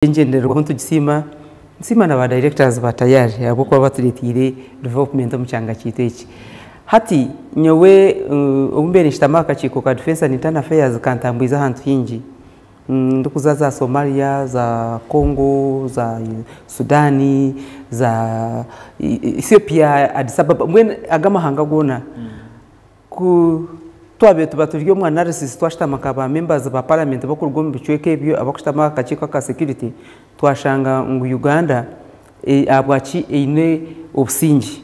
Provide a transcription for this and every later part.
engenderwa tugisima nsima na ba directors batayari abo kwa batuletire development mu cyanga kiteki hati nyowe umbere shitamaka chiko ka defense and internal affairs kantambuiza hantu hingi ndukuza za Somalia za Congo za Sudani za Ethiopia Addis Ababa mwen agama hanga gona ku twabe tubaturyo mu analysis twashitamaka ba members ba parliament bakurwo mu bicweke byo abakushitamaka chiko ka security twashanga ngo Uganda abwachi ine obusingi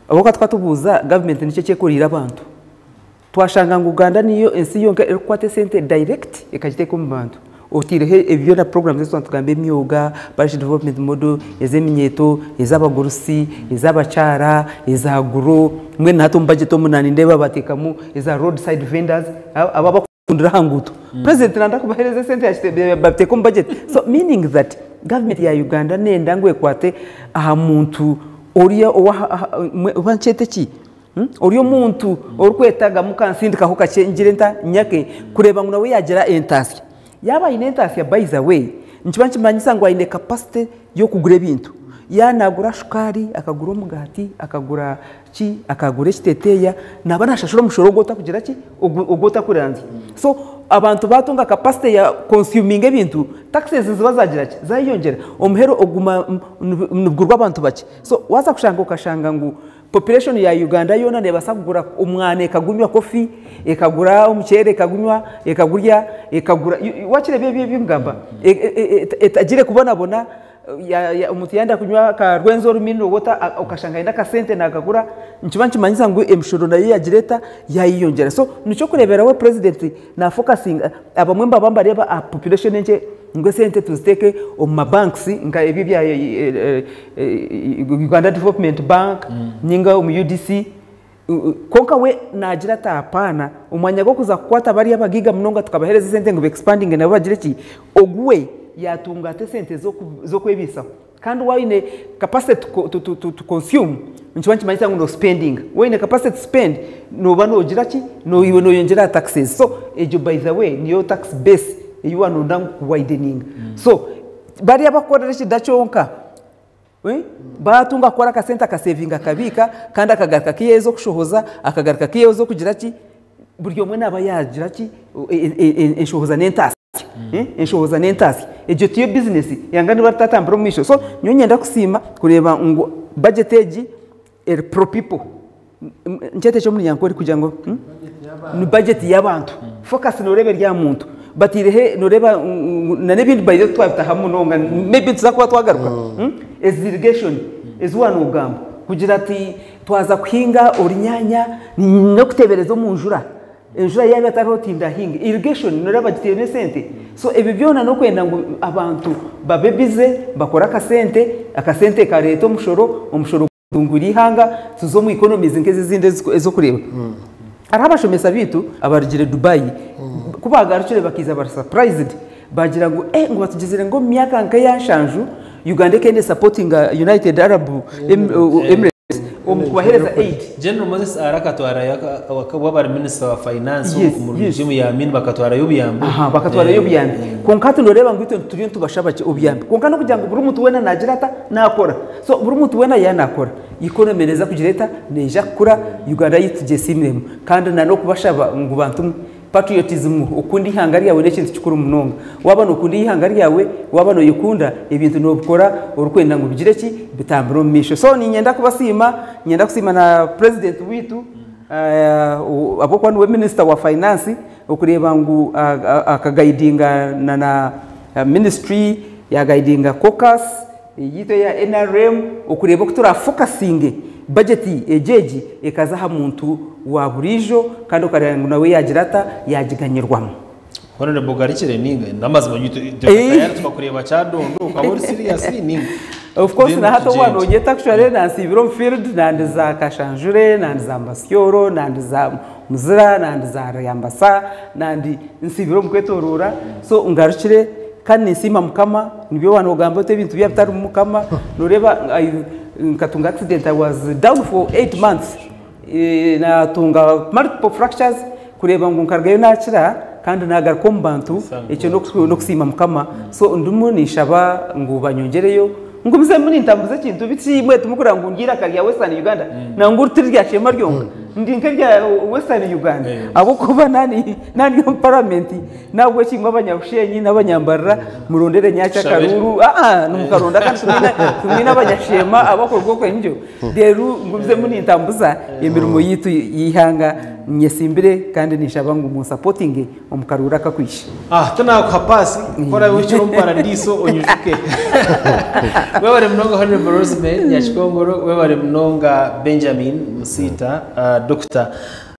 aboka twatubuza government nice cyekorira abantu twashanga ngo Uganda niyo ensi yonka ekwate sente direct ekajite ku bantu otirehe ebyo na program zeso tugambe myoga barish development model ezeminyeto ezabagurusi ezabacara ezaguro mwe nato budget omunani ndeba batekamu eza roadside vendors ababa kundira hanguto president nanda kubahereza sente yashite bateka budget so meaning that government ya Uganda nenda ngo ekwate aha muntu oriya owanchete ki oriyo muntu orukwetaga mukansindika ho kacenjirenta nyake kureba ngo nawe yagira entasi yaba inentasi ya by the way nchibanchi manyisa ngo ine capacity yo kugura bintu yanagura shukari akagura umugati akagura ki akagura kiteteya nabanashashura mushoro gota kugira ki ogota kuranzi so abantu batunga capacity ya consuming ebintu taxes zibazagira ki zayongera omhero oguma nubugurwa abantu bake so waza kushanga ukashanga ngo population ya Uganda yona nebasagura umwane kagunywa kofi ekagura umuchere kagunywa ekagurya ekagura wachire bye ngamba etagire kubona ya umuti yanda kunywa ka rwenzo rumino wota ukashanga ina ka sente nakagura nchibanchi manyisa ngo emshoro nayo yagireta yayiyongera so nico kurebera we president na focusing abamwemba bambareba a population nje ngo sente tuziteke oma banks nka ebi bya Uganda Development Bank nyinga mu UDC konka we nagira tapana umwanya go kuza kwata bari abagiga mnonga tukabahereza sente ngo expanding na bagire ki ogwe yatunga te sente zo kwebisa kandi wine capacity to consume nchibanchi manyisa ngo spending wine capacity to spend no bano ogira ki no iwe no yongera taxes so ejo by the way niyo tax base you are no widening so bari abakora dacyonka batunga kora ka senta ka saving akabika kandi akagaruka kiyezo kushohoza akagaruka kiyezo kugira ki buryo mwe naba yagira ki enshohoza n'entasi enshohoza n'entasi ejo tiyo business yangani batatambura misho so nyonyenda kusima kureba ngo budget egi pro people nchete cyo muri yankori kugira ngo ni budget y'abantu focus no rebe rya muntu batirehe noreba na nebindi bayiro twabitahamu nonga maybe tuzakuba twagaruka irrigation is one ugamba kugira ati twaza kuhinga orinyanya no kutebereza mu njura enjura yabe atarotinda hinga irrigation noreba gitene sente so ebibyona no kwenda ngo abantu babebize bakora akasente ka leta umushoro tunguri hanga tuzo mu economies nkeze zinde zo kureba arabashomesa bitu abarigire Dubai kubagarukire bakiza bar surprised bagira ngo ngo batugezere ngo myaka nka yanshanju Uganda kende supporting United Arab Emirates kubahereza aid General Moses arakatwara wabari minister wa finance mu regime ya Amin bakatwara yobiyambi bakatwara yobiyambi konkatu noreba ngo ito turiyo tubashabaje obiyambi konkano kugira ngo buri muntu wena nagirata nakora so buri muntu wena yanakora economy neza kugireta neja kura Uganda yitugesimremo kandi nano kubashaba ngo bantu patriotism ukundi hangari yawe nekintu kikuru munonga waba no kundi hangari yawe waba no yikunda ibintu no bukora urukwenda ngo bigire ki bitambiro misho so ni nyenda kusima na president witu abo kwa no minister wa finance ukureba ngo akaguidinga na ministry ya guidinga caucus yito ya NRM ukureba kutura focusing budget ejeji ekaza ha muntu wa burijo kandi ukaranga nawe yagirata yagiganyirwamo Honorable Bogarikire ninga ndamaze tayari tubakureba cyadondo ukaburi seriously ninga of course na hato wano ugeta actually na Sibiro field nandi za Kashanjure nandi za Mbasyoro nandi za Muzira nandi za Yambasa nandi Sibiro mkwetorura so ungarukire kandi nsima mukama nibyo wano ugamba te bintu byatari mukama noreba nkatunga accident I was down for 8 months na tunga multiple fractures kureba ngo nkargayo nakira kandi nagaruka mu bantu icyo no kusima mukama so ndumu nishaba ngo banyongereyo ngo bize muri ntambuze kintu bitsimwe tumukura ngo ngira kali ya Western Uganda na nguru tirya chema ryonga ndinka rya Western Uganda abo kuba nani yo parliament nabwo kimwe abanyabushenyi n'abanyambarra murondere nyacha karuru numukaronda kandi tumwe n'abanyashema abakorwa ko njyo deru ngo bize muri ntambuza yemirimo yitu yihanga nyesimbire kandi nishaba ngo mu supporting omukarura kakwisha tana kapasi kora wicho paradiso onyujuke wewe mnonga Honorable Rosemary Nyashikongoro wewe mnonga Benjamin Musita Dr.